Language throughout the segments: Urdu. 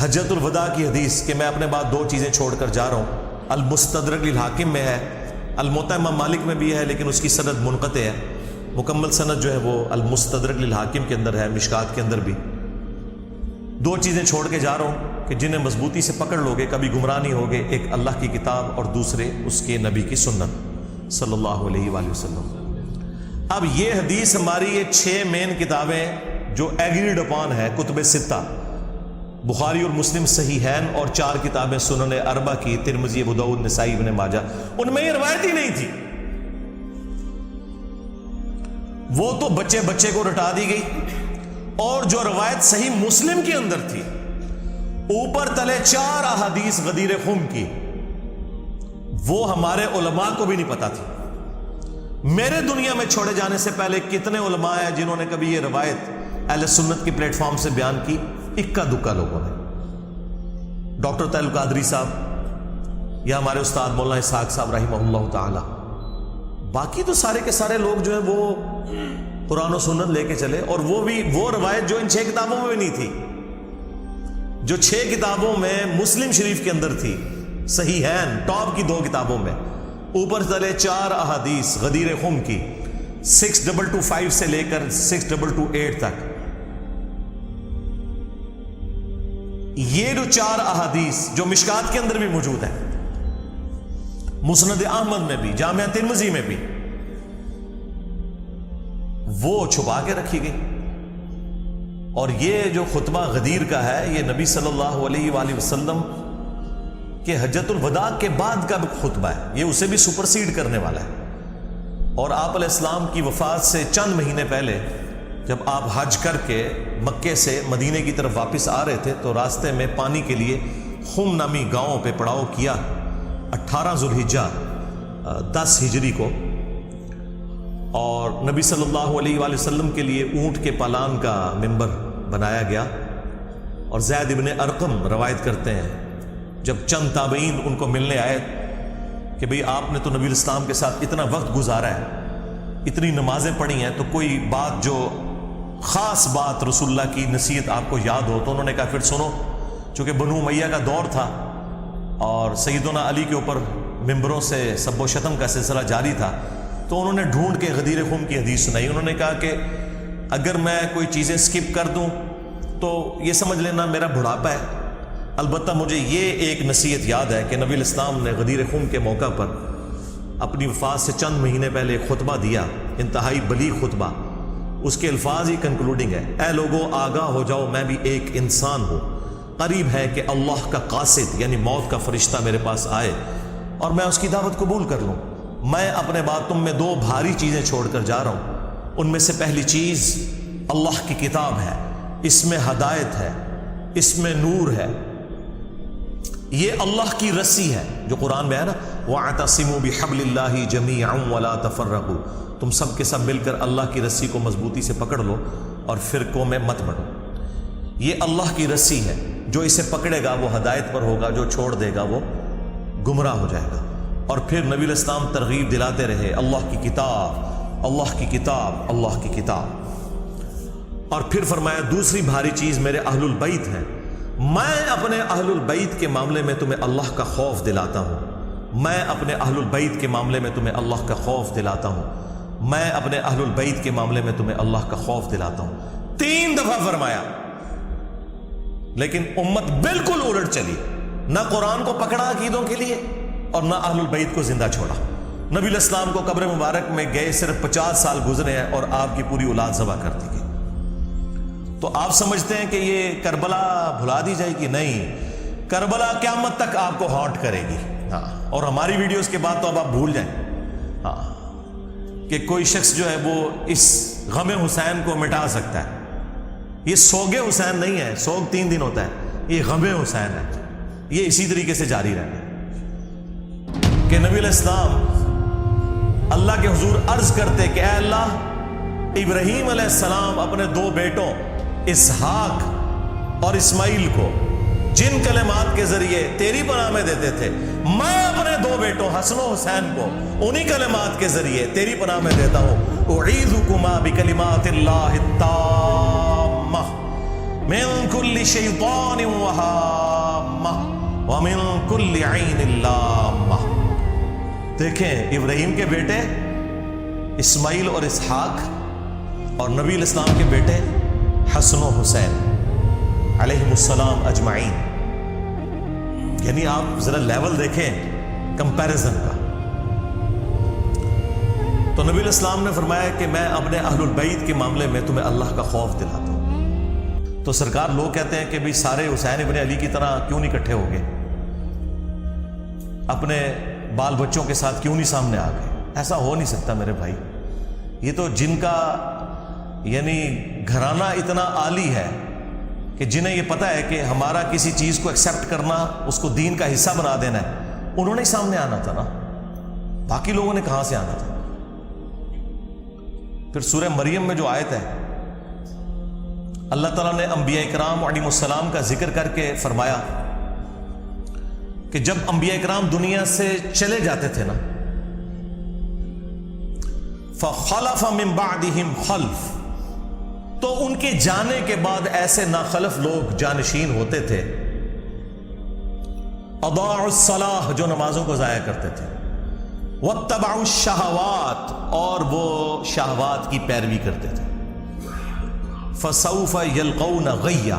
حجۃ الوداع کی حدیث کہ میں اپنے بعد دو چیزیں چھوڑ کر جا رہا ہوں، المستدرک للحاکم میں ہے، الموطا امام مالک میں بھی ہے لیکن اس کی سند منقطع ہے، مکمل سند جو ہے وہ المستدرک للحاکم کے اندر ہے، مشکات کے اندر بھی۔ دو چیزیں چھوڑ کے جا رہا ہوں کہ جنہیں مضبوطی سے پکڑ لوگے کبھی گمراہ نہیں ہوگے، ایک اللہ کی کتاب اور دوسرے اس کے نبی کی سنت صلی اللہ علیہ وآلہ وسلم۔ اب یہ حدیث ہماری یہ 6 مین کتابیں جو ایگریڈ اپان ہے، کتب ستہ، بخاری اور مسلم صحیحین، اور 4 کتابیں سنن اربع کی، ترمذی، ابو داؤد، نسائی، ابن ماجہ، ان میں یہ روایت ہی نہیں تھی، وہ تو بچے بچے کو رٹا دی گئی۔ اور جو روایت صحیح مسلم کے اندر تھی، اوپر تلے 4 احادیث غدیر خم کی، وہ ہمارے علماء کو بھی نہیں پتا تھی۔ میرے دنیا میں چھوڑے جانے سے پہلے کتنے علماء ہیں جنہوں نے کبھی یہ روایت اہل سنت کی پلیٹ فارم سے بیان کی؟ اکا دکا لوگوں نے، ڈاکٹر طاہر القادری صاحب یا ہمارے استاد مولانا اسحاق صاحب رحمہ اللہ تعالی، باقی تو سارے کے سارے لوگ جو ہے وہ قرآن و سنت لے کے چلے، اور وہ بھی وہ روایت جو ان 6 کتابوں میں بھی نہیں تھی، جو 6 کتابوں میں مسلم شریف کے اندر تھی، صحیحین ٹاپ کی 2 کتابوں میں، اوپر تلے 4 احادیث غدیر خم کی، 6225 سے لے کر 6228 تک۔ یہ جو 4 احادیث جو مشکات کے اندر بھی موجود ہے، مسند احمد میں بھی، جامعہ ترمذی میں بھی، وہ چھپا کے رکھی گئی۔ اور یہ جو خطبہ غدیر کا ہے، یہ نبی صلی اللہ علیہ وآلہ وسلم کہ حجۃ الوداع کے بعد کا خطبہ ہے، یہ اسے بھی سپرسیڈ کرنے والا ہے۔ اور آپ علیہ السلام کی وفات سے چند مہینے پہلے جب آپ حج کر کے مکے سے مدینے کی طرف واپس آ رہے تھے تو راستے میں پانی کے لیے خم نامی گاؤں پہ پڑاؤ کیا، 18 ذوالحجہ 10 ہجری کو، اور نبی صلی اللہ علیہ وآلہ وسلم کے لیے اونٹ کے پالان کا منبر بنایا گیا۔ اور زید ابن ارقم روایت کرتے ہیں جب چند تابعین ان کو ملنے آئے کہ بھئی آپ نے تو نبی الاسلام کے ساتھ اتنا وقت گزارا ہے، اتنی نمازیں پڑھی ہیں، تو کوئی بات جو خاص بات رسول اللہ کی نصیحت آپ کو یاد ہو؟ تو انہوں نے کہا پھر سنو، چونکہ بنو امیہ کا دور تھا اور سیدنا علی کے اوپر ممبروں سے سب و شتم کا سلسلہ جاری تھا، تو انہوں نے ڈھونڈ کے غدیر خم کی حدیث سنائی۔ انہوں نے کہا کہ اگر میں کوئی چیزیں سکپ کر دوں تو یہ سمجھ لینا میرا بڑھاپا ہے، البتہ مجھے یہ ایک نصیحت یاد ہے کہ نبی الاسلام نے غدیر خم کے موقع پر اپنی وفات سے چند مہینے پہلے ایک خطبہ دیا، انتہائی بلیغ خطبہ، اس کے الفاظ ہی کنکلوڈنگ ہے، اے لوگوں آگاہ ہو جاؤ، میں بھی ایک انسان ہوں، قریب ہے کہ اللہ کا قاصد یعنی موت کا فرشتہ میرے پاس آئے اور میں اس کی دعوت قبول کر لوں۔ میں اپنے بعد تم میں 2 بھاری چیزیں چھوڑ کر جا رہا ہوں، ان میں سے پہلی چیز اللہ کی کتاب ہے، اس میں ہدایت ہے، اس میں نور ہے، یہ اللہ کی رسی ہے جو قرآن میں ہے نا، وَاعْتَصِمُوا بِحَبْلِ اللَّهِ جَمِيعًا وَلَا تَفَرَّقُوا، تم سب کے سب مل کر اللہ کی رسی کو مضبوطی سے پکڑ لو اور فرقوں میں مت بڑھو۔ یہ اللہ کی رسی ہے، جو اسے پکڑے گا وہ ہدایت پر ہوگا، جو چھوڑ دے گا وہ گمراہ ہو جائے گا۔ اور پھر نبی علیہ السلام ترغیب دلاتے رہے، اللہ کی کتاب، اللہ کی کتاب، اللہ کی کتاب۔ اور پھر فرمایا دوسری بھاری چیز میرے اہل البیت ہیں، میں اپنے اہل البیت کے معاملے میں تمہیں اللہ کا خوف دلاتا ہوں، میں اپنے اہل البیت کے معاملے میں تمہیں اللہ کا خوف دلاتا ہوں، میں اپنے اہل البیت کے معاملے میں تمہیں اللہ کا خوف دلاتا ہوں، 3 دفعہ فرمایا۔ لیکن امت بالکل الٹ چلی، نہ قرآن کو پکڑا عقیدوں کے لیے اور نہ اہل البیت کو زندہ چھوڑا۔ نبی علیہ السلام کو قبر مبارک میں گئے صرف 50 سال گزرے ہیں اور آپ کی پوری اولاد ذبح کر دی گئی۔ تو آپ سمجھتے ہیں کہ یہ کربلا بھلا دی جائے گی؟ نہیں، کربلا قیامت تک آپ کو ہانٹ کرے گی۔ ہاں، اور ہماری ویڈیوز کے بعد تو اب آپ بھول جائیں ہاں کہ کوئی شخص جو ہے وہ اس غم حسین کو مٹا سکتا ہے۔ یہ سوگ حسین نہیں ہے، سوگ 3 دن ہوتا ہے، یہ غم حسین ہے، یہ اسی طریقے سے جاری رہنا ہے کہ نبی علیہ السلام اللہ کے حضور عرض کرتے کہ اے اللہ، ابراہیم علیہ السلام اپنے 2 بیٹوں اسحاق اور اسماعیل کو جن کلمات کے ذریعے تیری پناہ میں دیتے تھے، میں اپنے 2 بیٹوں حسن و حسین کو انہی کلمات کے ذریعے تیری پناہ میں دیتا ہوں، اعیذکما بکلمات اللہ التامہ من كل شيطان وهامة ومن كل عين لامة. دیکھیں ابراہیم کے بیٹے اسماعیل اور اسحاق اور نبی الاسلام کے بیٹے حسن و حسین علیہم السلام اجمعین. یعنی آپ ذرا لیول دیکھیں کمپیریزن کا. تو نبی الاسلام نے فرمایا کہ میں اپنے اہل البیت کے معاملے میں تمہیں اللہ کا خوف دلاتا ہوں. تو سرکار لوگ کہتے ہیں کہ بھی سارے حسین ابن علی کی طرح کیوں نہیں اکٹھے ہو گئے, اپنے بال بچوں کے ساتھ کیوں نہیں سامنے آ گئے؟ ایسا ہو نہیں سکتا میرے بھائی. یہ تو جن کا یعنی گھرانہ اتنا عالی ہے کہ جنہیں یہ پتا ہے کہ ہمارا کسی چیز کو ایکسیپٹ کرنا, اس کو دین کا حصہ بنا دینا ہے, انہوں نے سامنے آنا تھا نا. باقی لوگوں نے کہاں سے آنا تھا؟ پھر سورہ مریم میں جو آیت ہے, اللہ تعالیٰ نے انبیاء اکرام علیہ السلام کا ذکر کر کے فرمایا کہ جب انبیاء اکرام دنیا سے چلے جاتے تھے نا, فخلف من بعدہم خلف, تو ان کے جانے کے بعد ایسے ناخلف لوگ جانشین ہوتے تھے, اضاعوا الصلاۃ, جو نمازوں کو ضائع کرتے تھے, واتبعوا الشہوات, اور وہ شہوات کی پیروی کرتے تھے, فسوف یلقون غیا,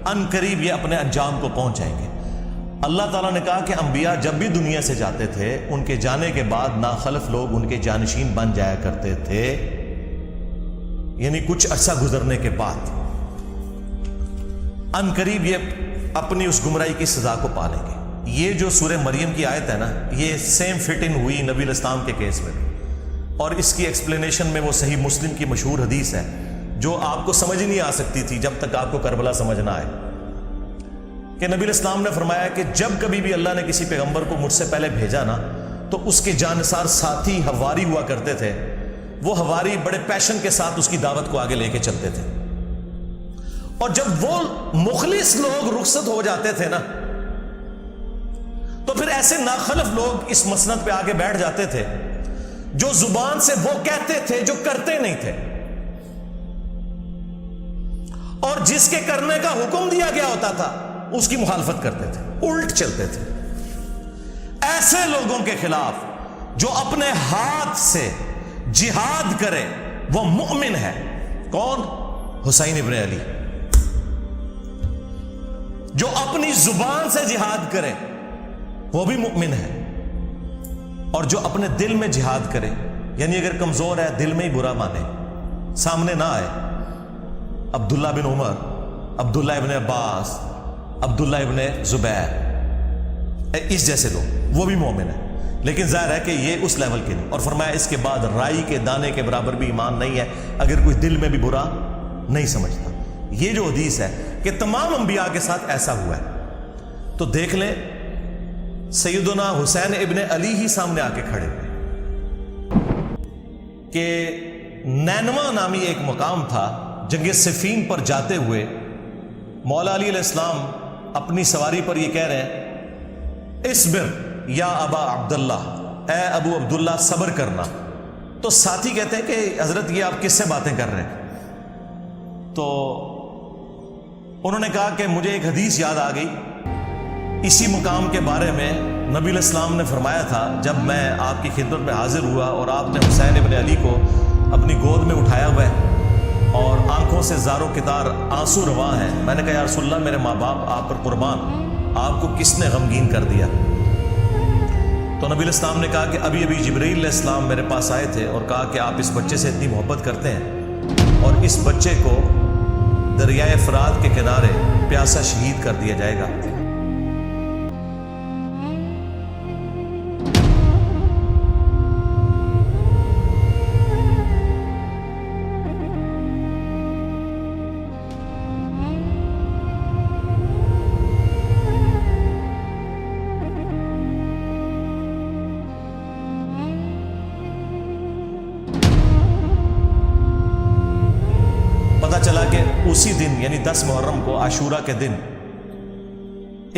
ان قریب یہ اپنے انجام کو پہنچ جائیں گے. اللہ تعالیٰ نے کہا کہ انبیاء جب بھی دنیا سے جاتے تھے, ان کے جانے کے بعد ناخلف لوگ ان کے جانشین بن جایا کرتے تھے, یعنی کچھ عرصہ گزرنے کے بعد ان قریب یہ اپنی اس گمراہی کی سزا کو پالیں گے. یہ جو سورہ مریم کی آیت ہے نا, یہ سیم فٹ ان ہوئی نبی الاسلام کے کیس میں, اور اس کی ایکسپلینیشن میں وہ صحیح مسلم کی مشہور حدیث ہے جو آپ کو سمجھ نہیں آ سکتی تھی جب تک آپ کو کربلا سمجھ نہ آئے, کہ نبی الاسلام نے فرمایا کہ جب کبھی بھی اللہ نے کسی پیغمبر کو مجھ سے پہلے بھیجا نا, تو اس کے جانثار ساتھی حواری ہوا کرتے تھے. وہ حواری بڑے پیشن کے ساتھ اس کی دعوت کو آگے لے کے چلتے تھے, اور جب وہ مخلص لوگ رخصت ہو جاتے تھے نا, تو پھر ایسے ناخلف لوگ اس مسند پہ آگے بیٹھ جاتے تھے جو زبان سے وہ کہتے تھے جو کرتے نہیں تھے, اور جس کے کرنے کا حکم دیا گیا ہوتا تھا اس کی مخالفت کرتے تھے, الٹ چلتے تھے. ایسے لوگوں کے خلاف جو اپنے ہاتھ سے جہاد کرے وہ مؤمن ہے. کون؟ حسین ابن علی. جو اپنی زبان سے جہاد کرے وہ بھی مؤمن ہے, اور جو اپنے دل میں جہاد کرے, یعنی اگر کمزور ہے دل میں ہی برا مانے, سامنے نہ آئے, عبداللہ بن عمر, عبداللہ ابن عباس, عبداللہ ابن زبیر, اس جیسے لوگ, وہ بھی مومن ہے. لیکن ظاہر ہے کہ یہ اس لیول کے نہیں. اور فرمایا اس کے بعد رائی کے دانے کے برابر بھی ایمان نہیں ہے اگر کوئی دل میں بھی برا نہیں سمجھتا. یہ جو حدیث ہے کہ تمام انبیاء کے ساتھ ایسا ہوا ہے, تو دیکھ لیں سیدنا حسین ابن علی ہی سامنے آ کے کھڑے ہوئے کہ نینوا نامی ایک مقام تھا, جنگ صفین پر جاتے ہوئے مولا علی علیہ السلام اپنی سواری پر یہ کہہ رہے ہیں, اصبر یا ابا عبداللہ, اے ابو عبداللہ صبر کرنا. تو ساتھی کہتے ہیں کہ حضرت یہ آپ کس سے باتیں کر رہے ہیں؟ تو انہوں نے کہا کہ مجھے ایک حدیث یاد آ گئی, اسی مقام کے بارے میں نبی علیہ السلام نے فرمایا تھا جب میں آپ کی خدمت میں حاضر ہوا اور آپ نے حسین ابن علی کو اپنی گود میں اٹھایا ہوا ہے اور آنکھوں سے زار و کتار آنسو رواں ہیں. میں نے کہا یا رسول اللہ میرے ماں باپ آپ پر قربان, آپ کو کس نے غمگین کر دیا؟ تو نبی علیہ السلام نے کہا کہ ابھی ابھی جبرائیل علیہ السلام میرے پاس آئے تھے اور کہا کہ آپ اس بچے سے اتنی محبت کرتے ہیں اور اس بچے کو دریائے فرات کے کنارے پیاسا شہید کر دیا جائے گا. چلا کہ اسی دن یعنی 10 محرم کو عاشورہ کے دن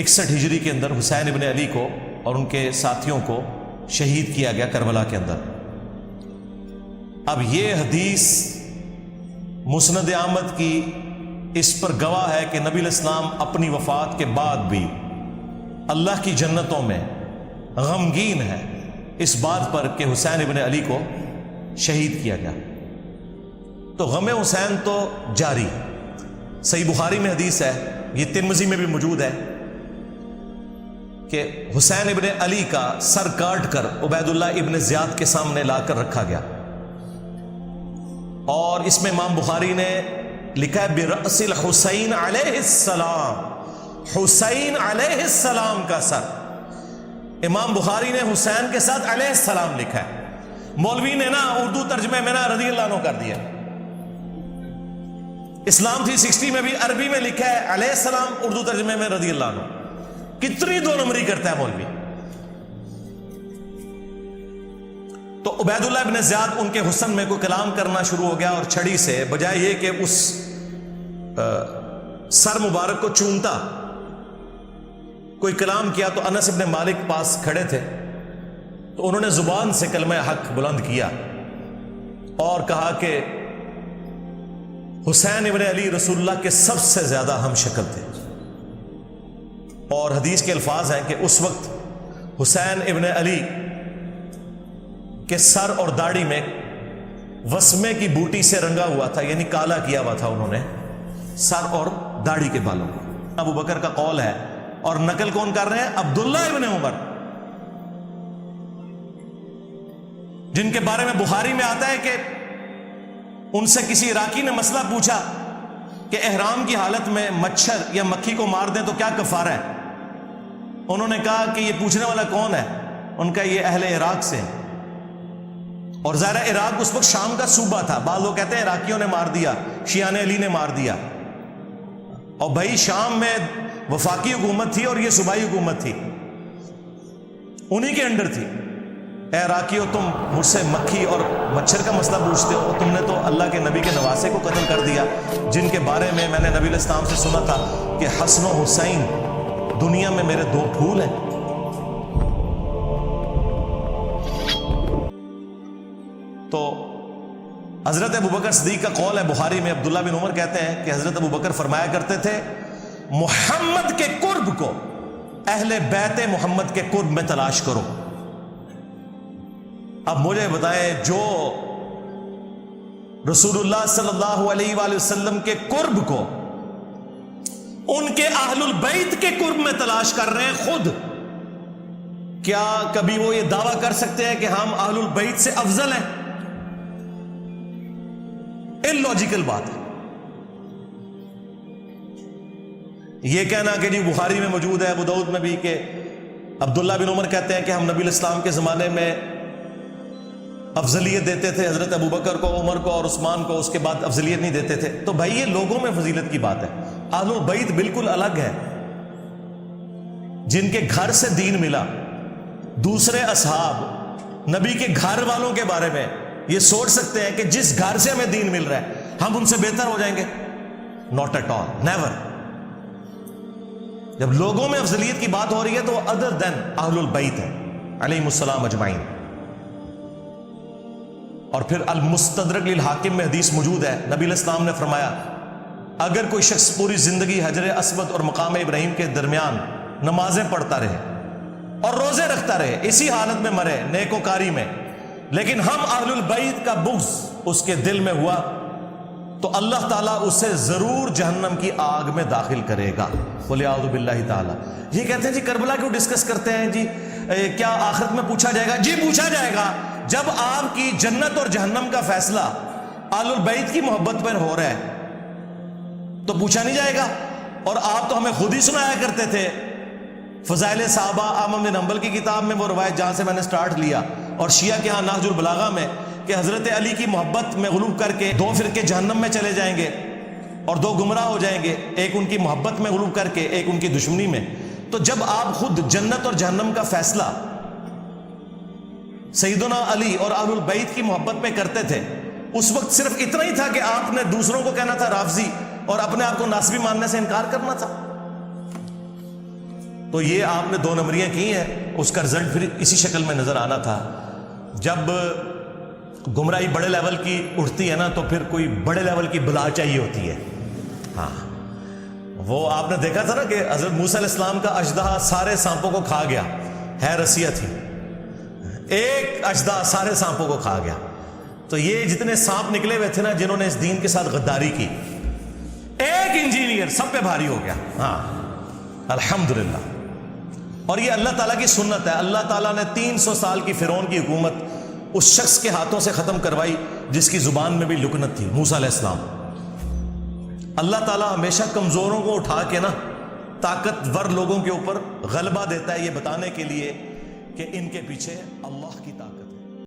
61 ہجری کے اندر حسین ابن علی کو اور ان کے ساتھیوں کو شہید کیا گیا کربلا کے اندر. اب یہ حدیث مسند احمد کی اس پر گواہ ہے کہ نبی علیہ السلام اپنی وفات کے بعد بھی اللہ کی جنتوں میں غمگین ہے اس بات پر کہ حسین ابن علی کو شہید کیا گیا۔ تو غم حسین تو جاری۔ صحیح بخاری میں حدیث ہے، یہ ترمذی میں بھی موجود ہے، کہ حسین ابن علی کا سر کاٹ کر عبید اللہ ابن زیاد کے سامنے لا کر رکھا گیا، اور اس میں امام بخاری نے لکھا ہے برأس الحسین علیہ السلام، حسین علیہ السلام کا سر۔ امام بخاری نے حسین کے ساتھ علیہ السلام لکھا ہے، مولوی نے نا اردو ترجمے میں نا رضی اللہ عنہ کر دیا۔ اسلام 360 میں بھی عربی میں لکھا ہے علیہ السلام، اردو ترجمے میں رضی اللہ عنہ۔ کتنی دو نمبری کرتا ہے مولوی۔ تو عبید اللہ ابن زیاد ان کے حسن میں کوئی کلام کرنا شروع ہو گیا، اور چھڑی سے بجائے یہ کہ اس سر مبارک کو چومتا کوئی کلام کیا، تو انس ابن مالک پاس کھڑے تھے، تو انہوں نے زبان سے کلمہ حق بلند کیا اور کہا کہ حسین ابن علی رسول اللہ کے سب سے زیادہ ہم شکل تھے۔ اور حدیث کے الفاظ ہیں کہ اس وقت حسین ابن علی کے سر اور داڑھی میں وسمے کی بوٹی سے رنگا ہوا تھا، یعنی کالا کیا ہوا تھا انہوں نے سر اور داڑھی کے بالوں کو۔ ابو بکر کا قول ہے، اور نقل کون کر رہے ہیں؟ عبداللہ ابن عمر، جن کے بارے میں بخاری میں آتا ہے کہ ان سے کسی عراقی نے مسئلہ پوچھا کہ احرام کی حالت میں مچھر یا مکھی کو مار دیں تو کیا کفارہ ہے؟ انہوں نے کہا کہ یہ پوچھنے والا کون ہے؟ ان کا یہ اہل عراق سے ہے، اور ظاہر عراق اس وقت شام کا صوبہ تھا۔ بعض لوگ کہتے ہیں عراقیوں نے مار دیا، شیعان علی نے مار دیا، اور بھائی شام میں وفاقی حکومت تھی اور یہ صوبائی حکومت تھی، انہی کے انڈر تھی۔ اے عراقیوں، تم مجھ سے مکھی اور مچھر کا مسئلہ پوچھتے ہو، تم نے تو اللہ کے نبی کے نواسے کو قتل کر دیا، جن کے بارے میں نے نبی علیہ السلام سے سنا تھا کہ حسن و حسین دنیا میں میرے دو پھول ہیں۔ تو حضرت ابوبکر صدیق کا قول ہے بخاری میں، عبداللہ بن عمر کہتے ہیں کہ حضرت ابوبکر فرمایا کرتے تھے محمد کے قرب کو اہل بیت محمد کے قرب میں تلاش کرو۔ اب مجھے بتائیں، جو رسول اللہ صلی اللہ علیہ وآلہ وسلم کے قرب کو ان کے اہل البیت کے قرب میں تلاش کر رہے ہیں خود، کیا کبھی وہ یہ دعویٰ کر سکتے ہیں کہ ہم اہل البیت سے افضل ہیں؟ اللاجیکل بات ہے یہ کہنا کہ جی بخاری میں موجود ہے، ابو داؤد میں بھی، کہ عبداللہ بن عمر کہتے ہیں کہ ہم نبی علیہ السلام کے زمانے میں افضلیت دیتے تھے حضرت ابوبکر کو، عمر کو اور عثمان کو، اس کے بعد افضلیت نہیں دیتے تھے۔ تو بھائی یہ لوگوں میں فضیلت کی بات ہے، اہل البیت بالکل الگ ہے، جن کے گھر سے دین ملا۔ دوسرے اصحاب نبی کے گھر والوں کے بارے میں یہ سوچ سکتے ہیں کہ جس گھر سے ہمیں دین مل رہا ہے ہم ان سے بہتر ہو جائیں گے؟ Not at all, never. جب لوگوں میں افضلیت کی بات ہو رہی ہے تو ادر دین اہل البیت ہے علیہم السلام اجمعین۔ اور پھر المستدرک للحاکم میں حدیث موجود ہے، نبی علیہ السلام نے فرمایا اگر کوئی شخص پوری زندگی حجر اسود اور مقام ابراہیم کے درمیان نمازیں پڑھتا رہے اور روزے رکھتا رہے، اسی حالت میں مرے نیکوکاری میں، لیکن ہم اہل البیت کا بغض اس کے دل میں ہوا، تو اللہ تعالیٰ اسے ضرور جہنم کی آگ میں داخل کرے گا، وَلِعَوْذُ بِاللَّهِ تعالیٰ۔ یہ کہتے ہیں جی کربلا کیوں ڈسکس کرتے ہیں جی، کیا آخرت میں پوچھا جائے گا؟ جی پوچھا جائے گا۔ جب آپ کی جنت اور جہنم کا فیصلہ اہل البیت کی محبت پر ہو رہا ہے تو پوچھا نہیں جائے گا؟ اور آپ تو ہمیں خود ہی سنایا کرتے تھے فضائل صحابہ احمد بن حنبل کی کتاب میں، وہ روایت جہاں سے میں نے سٹارٹ لیا، اور شیعہ کے ہاں نہج البلاغہ میں، کہ حضرت علی کی محبت میں غلو کر کے دو فرقے جہنم میں چلے جائیں گے اور دو گمراہ ہو جائیں گے، ایک ان کی محبت میں غلو کر کے، ایک ان کی دشمنی میں۔ تو جب آپ خود جنت اور جہنم کا فیصلہ سیدنا علی اور اہل البیت کی محبت میں کرتے تھے، اس وقت صرف اتنا ہی تھا کہ آپ نے دوسروں کو کہنا تھا رافضی اور اپنے آپ کو ناسبی ماننے سے انکار کرنا تھا۔ تو یہ آپ نے دو نمبریاں کی ہیں، اس کا رزلٹ پھر اسی شکل میں نظر آنا تھا۔ جب گمراہی بڑے لیول کی اٹھتی ہے نا تو پھر کوئی بڑے لیول کی بلا چاہیے ہوتی ہے، ہاں وہ آپ نے دیکھا تھا نا کہ حضرت موسیٰ علیہ السلام کا اژدہا سارے سانپوں کو کھا گیا، ہے رسیہ تھی، ایک اژدہا سارے سانپوں کو کھا گیا. تو یہ جتنے سانپ نکلے ہوئے تھے نا جنہوں نے اس دین کے ساتھ غداری کی، ایک انجینئر سب پہ بھاری ہو گیا. ہاں الحمدللہ. اور یہ اللہ تعالیٰ کی سنت ہے. اللہ تعالیٰ نے 300 سال کی فرعون کی حکومت اس شخص کے ہاتھوں سے ختم کروائی جس کی زبان میں بھی لکنت تھی، موسیٰ علیہ السلام. اللہ تعالیٰ ہمیشہ کمزوروں کو اٹھا کے نا طاقتور لوگوں کے اوپر غلبہ دیتا ہے، یہ بتانے کے لیے کہ ان کے پیچھے اللہ کی طاقت